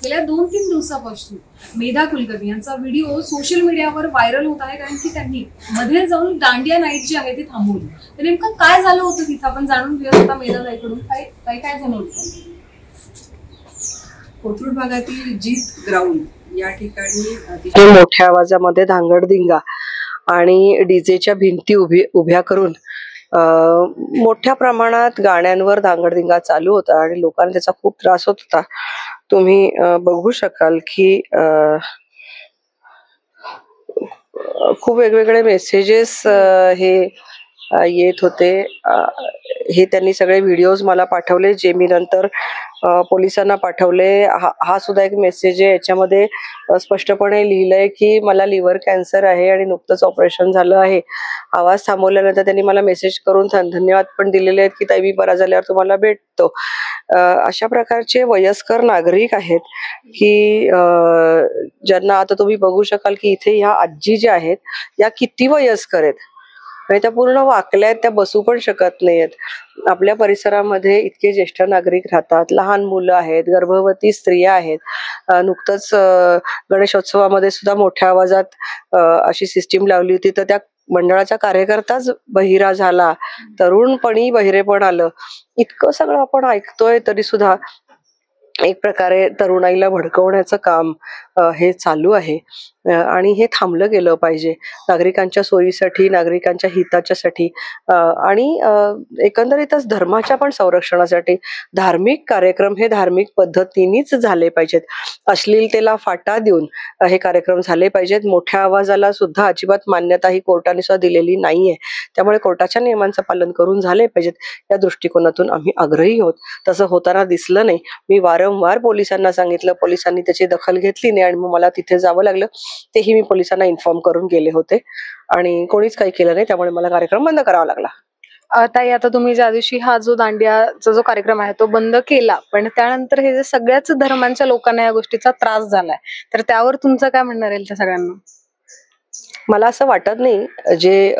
गेल्या 2-3 दिवसापासून मेधा कुलकर्णी यांचा व्हिडिओ सोशल मीडियावर व्हायरल होत आहे, कारण की त्यांनी मध्ये जाऊन दांडिया नाईट जी आहे ती थांबवली. तर नेमकं काय झालं होतं तिथं आपण जाणून घेऊया आता मेधाताईकडून. काय झालं होतं? कोथरूड भागातील जीत ग्राउंड या ठिकाणी अतिशय मोठ्या आवाजामध्ये धांगडधिंगा आणि डीजेच्या भिंती उभ्या करून मोठ्या प्रमाणात गाण्यांवर धांगडधिंगा चालू होता आणि लोकांना त्याचा खूप त्रास होत होता. तुम्ही बघू शकाल की खूप वेगवेगळे मेसेजेस हे येत होते. हे त्यांनी सगळे व्हिडिओज मला पाठवले, जे मी नंतर पोलिसांना पाठवले. हा सुद्धा एक मेसेज आहे. याच्यामध्ये स्पष्टपणे लिहिलंय की मला लिव्हर कॅन्सर आहे आणि नुकतंच ऑपरेशन झालं आहे. आवाज थांबवल्यानंतर त्यांनी मला मेसेज करून धन्यवाद पण दिलेले आहेत की ताई मी बरा झाल्यावर तुम्हाला भेटतो. अशा प्रकारचे वयस्कर नागरिक आहेत की ज्यांना आता तुम्ही बघू शकाल की इथे ह्या आजी ज्या आहेत या किती वयस्कर आहेत आणि त्या पूर्ण वाकल्या आहेत, त्या बसू पण शकत नाहीयेत. आपल्या परिसरामध्ये इतके ज्येष्ठ नागरिक राहतात, लहान मुलं आहेत, गर्भवती स्त्रिया आहेत. नुकतंच गणेशोत्सवामध्ये सुद्धा मोठ्या आवाजात अशी सिस्टीम लावली होती, तर त्या मंडळाचा कार्यकर्ताच बहिरा झाला, तरुणपणी बहिरेपण आलं. इतकं सगळं आपण ऐकतोय तरी सुद्धा एक प्रकारे तरुणाईला भडकवण्याचं काम हे चालू आहे आणि हे थांबलं गेलं पाहिजे नागरिकांच्या सोयीसाठी, नागरिकांच्या हिताच्यासाठी आणि एकंदरीतच धर्माच्या पण संरक्षणासाठी. धार्मिक कार्यक्रम हे धार्मिक पद्धतीनेच झाले पाहिजेत. अश्लीलतेला फाटा देऊन हे कार्यक्रम झाले पाहिजेत. मोठ्या आवाजाला सुद्धा अजिबात मान्यता ही कोर्टाने सुद्धा दिलेली नाहीये. त्यामुळे कोर्टाच्या नियमांचं पालन करून झाले पाहिजेत. या दृष्टिकोनातून आम्ही आग्रही आहोत. तसं होताना दिसलं नाही. मी वारंवार पोलिसांना सांगितलं, पोलिसांनी त्याची दखल घेतली नाही आणि मग मला तिथे जावं लागलं. तेही मी पोलिसांना इन्फॉर्म करून गेले होते आणि कोणीच काही केलं नाही. त्यामुळे मला कार्यक्रम बंद करावा लागला. ताई, आता तुम्ही ज्या दिवशी हा जो दांडियाचा जो कार्यक्रम आहे तो बंद केला, पण त्यानंतर हे जे सगळ्याच धर्मांच्या लोकांना या गोष्टीचा त्रास झालाय, तर त्यावर तुमचं काय म्हणणं राहील त्या सगळ्यांना? मला असं वाटत नाही जे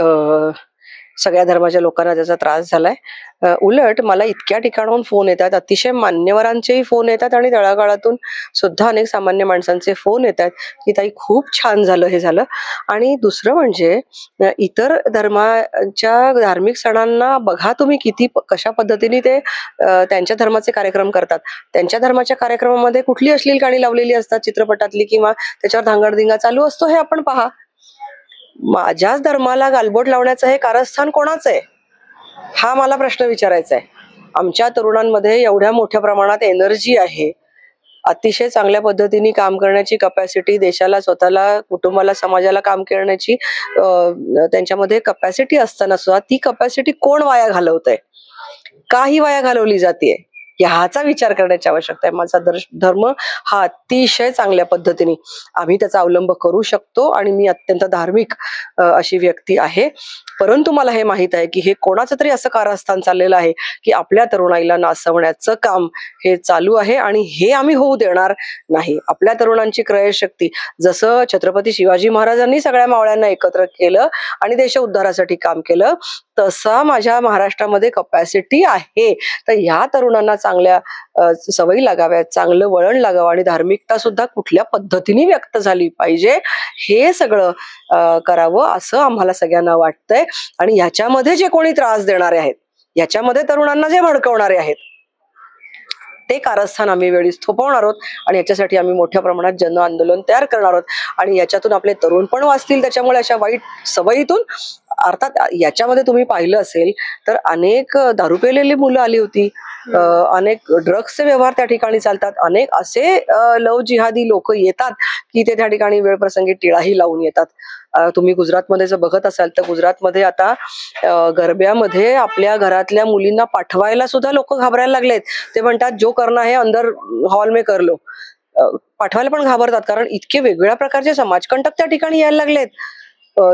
सगळ्या धर्माच्या लोकांना त्याचा त्रास झालाय. उलट मला इतक्या ठिकाणाहून फोन येतात, अतिशय मान्यवरांचेही फोन येतात आणि तळागाळातून सुद्धा अनेक सामान्य माणसांचे फोन येतात की ताई खूप छान झालं हे झालं. आणि दुसरं म्हणजे इतर धर्माच्या धार्मिक सणांना बघा तुम्ही किती कशा पद्धतीने ते त्यांच्या धर्माचे कार्यक्रम करतात. त्यांच्या धर्माच्या कार्यक्रमामध्ये कुठली अश्लील गाणी लावलेली असतात चित्रपटातली किंवा त्याच्यावर धांगडधिंगा चालू असतो हे आपण पहा. माझ्याच धर्माला गालबोट लावण्याचं हे कारस्थान कोणाचं आहे हा मला प्रश्न विचारायचा आहे. आमच्या तरुणांमध्ये एवढ्या मोठ्या प्रमाणात एनर्जी आहे, अतिशय चांगल्या पद्धतीने काम करण्याची कपॅसिटी, देशाला, स्वतःला, कुटुंबाला, समाजाला काम करण्याची त्यांच्यामध्ये कपॅसिटी असताना सुद्धा ती कपॅसिटी कोण वाया घालवतंय, काही वाया घालवली जाते ह्याचा विचार करण्याची आवश्यकता आहे. माझा धर्म हा अतिशय चांगल्या पद्धतीने आम्ही त्याचा अवलंब करू शकतो आणि मी अत्यंत धार्मिक अशी व्यक्ती आहे. परंतु मला हे माहित आहे की हे कोणाचं तरी असं कारस्थान चाललेलं आहे की आपल्या तरुणाईला नासवण्याचं काम हे चालू आहे आणि हे आम्ही होऊ देणार नाही. आपल्या तरुणांची क्रयशक्ती, जसं छत्रपती शिवाजी महाराजांनी सगळ्या मावळ्यांना एकत्र केलं आणि देश उद्धारासाठी काम केलं, तसा माझ्या महाराष्ट्रामध्ये कपॅसिटी आहे. तर ह्या तरुणांना चांगल्या सवयी लागाव्यात, चांगलं वळण लागावं आणि धार्मिकता सुद्धा कुठल्या पद्धतीने व्यक्त झाली पाहिजे हे सगळं करावं असं आम्हाला सगळ्यांना वाटतंय. आणि ह्याच्यामध्ये जे कोणी त्रास देणारे आहेत, ह्याच्यामध्ये तरुणांना जे भडकवणारे आहेत, ते कारस्थान आम्ही वेळीच थोपवणार आहोत आणि याच्यासाठी आम्ही मोठ्या प्रमाणात जन आंदोलन तयार करणार आहोत आणि याच्यातून आपले तरुण पण वाचतील. त्याच्यामुळे अशा वाईट सवयीतून, अर्थात याच्यामध्ये तुम्ही पाहिलं असेल तर अनेक दारू पेलेली मुलं आली होती, अनेक ड्रग्सचे व्यवहार त्या ठिकाणी चालतात, अनेक असे लव जिहादी लोक येतात की ते त्या ठिकाणी वेळप्रसंगी टिळाही लावून येतात. तुम्ही गुजरातमध्ये जर बघत असाल तर गुजरातमध्ये आता गरब्यामध्ये आपल्या घरातल्या मुलींना पाठवायला सुद्धा लोक घाबरायला लागलेत. ते म्हणतात जो करना है अंदर हॉल में कर लो. पाठवायला पण घाबरतात कारण इतके वेगवेगळ्या प्रकारचे समाजकंटक त्या ठिकाणी यायला लागलेत.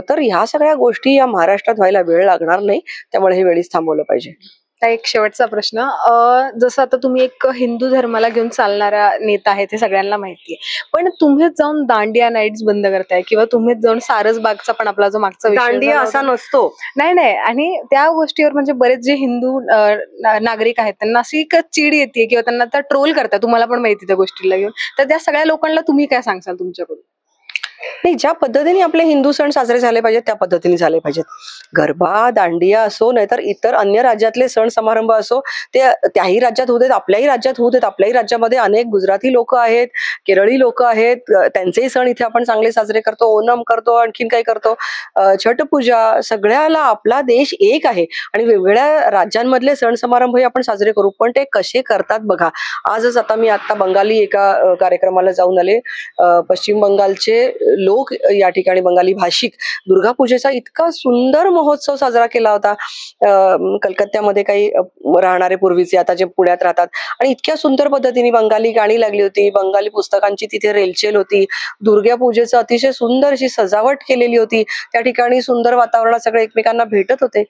तर ह्या सगळ्या गोष्टी या महाराष्ट्रात व्हायला वेळ लागणार नाही. त्यामुळे हे वेळीच थांबवलं पाहिजे. आता एक शेवटचा प्रश्न, जसं आता तुम्ही एक हिंदू धर्माला घेऊन चालणारा नेता आहे ते सगळ्यांना माहितीये, पण तुम्हीच जाऊन दांडिया नाईट्स बंद करताय किंवा तुम्हीच जाऊन सारसबागचा पण आपला जो मागचा विषय दांडिया झाला असा होता, नसतो. नाही आणि त्या गोष्टीवर म्हणजे बरेच जे हिंदू नागरिक आहेत त्यांना अशी एक चीड येते किंवा त्यांना त्या ट्रोल करतात, तुम्हाला पण माहिती त्या गोष्टीला घेऊन, तर त्या सगळ्या लोकांना तुम्ही काय सांगसाल तुमच्याकडून? नाही, ज्या पद्धतीने आपले हिंदू सण साजरे झाले पाहिजेत त्या पद्धतीने झाले पाहिजेत. गरबा दांडिया असो नाहीतर इतर अन्य राज्यातले सण समारंभ असो, ते त्याही राज्यात होऊ देत, आपल्याही राज्यात होऊ देत. आपल्याही राज्यामध्ये अनेक गुजराती लोक आहेत, केरळी लोक आहेत, त्यांचेही सण इथे आपण चांगले साजरे करतो. ओणम करतो, आणखीन काही करतो, छठ पूजा, सगळ्याला आपला देश एक आहे आणि वेगवेगळ्या राज्यांमधले सण समारंभ हे आपण साजरे करू, पण ते कसे करतात बघा. आजच आता बंगाली एका कार्यक्रमाला जाऊन आले. पश्चिम बंगालचे लोक या ठिकाणी बंगाली भाषिक दुर्गापूजेचा इतका सुंदर महोत्सव साजरा केला होता. कलकत्त्यामध्ये काही राहणारे पूर्वीचे आता जे पुण्यात राहतात, आणि इतक्या सुंदर पद्धतीने बंगाली गाणी लागली होती, बंगाली पुस्तकांची तिथे रेलचेल होती, दुर्गापूजेचं अतिशय सुंदर अशी सजावट केलेली होती. त्या ठिकाणी सुंदर वातावरणात सगळे एकमेकांना भेटत होते.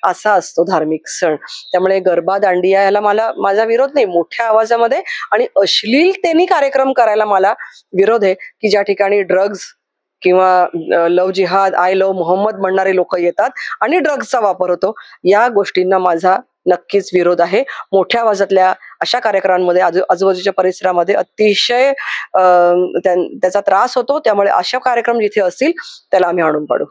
असा असतो धार्मिक सण. त्यामुळे गरबा दांडिया याला माझा विरोध नाही, मोठ्या आवाजामध्ये आणि अश्लीलतेने कार्यक्रम करायला मला विरोध आहे, की ज्या ठिकाणी ड्रग्ज किंवा लव जिहाद, आय लव मोहम्मद म्हणणारे लोक येतात आणि ड्रग्जचा वापर होतो. या गोष्टींना माझा नक्कीच विरोध आहे. मोठ्या आवाजातल्या अशा कार्यक्रमांमध्ये आजूबाजूच्या परिसरामध्ये अतिशय त्याचा त्रास होतो. त्यामुळे अशा कार्यक्रम जिथे असतील त्याला आम्ही आणून पाडू.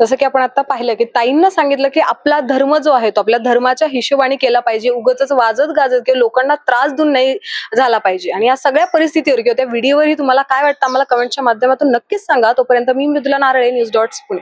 जसं की आपण आता पाहिलं की ताईंना सांगितलं की आपला धर्म जो आहे तो आपल्या धर्माच्या हिशोबाने केला पाहिजे, उगाच वाजत गाजत किंवा लोकांना त्रास देऊन नाही झाला पाहिजे. आणि या सगळ्या परिस्थितीवर किंवा त्या व्हिडिओवरही तुम्हाला काय वाटतं आम्हाला कमेंटच्या माध्यमातून नक्कीच सांगा. तोपर्यंत मी मृदुला नारळे, न्यूज.पुणे.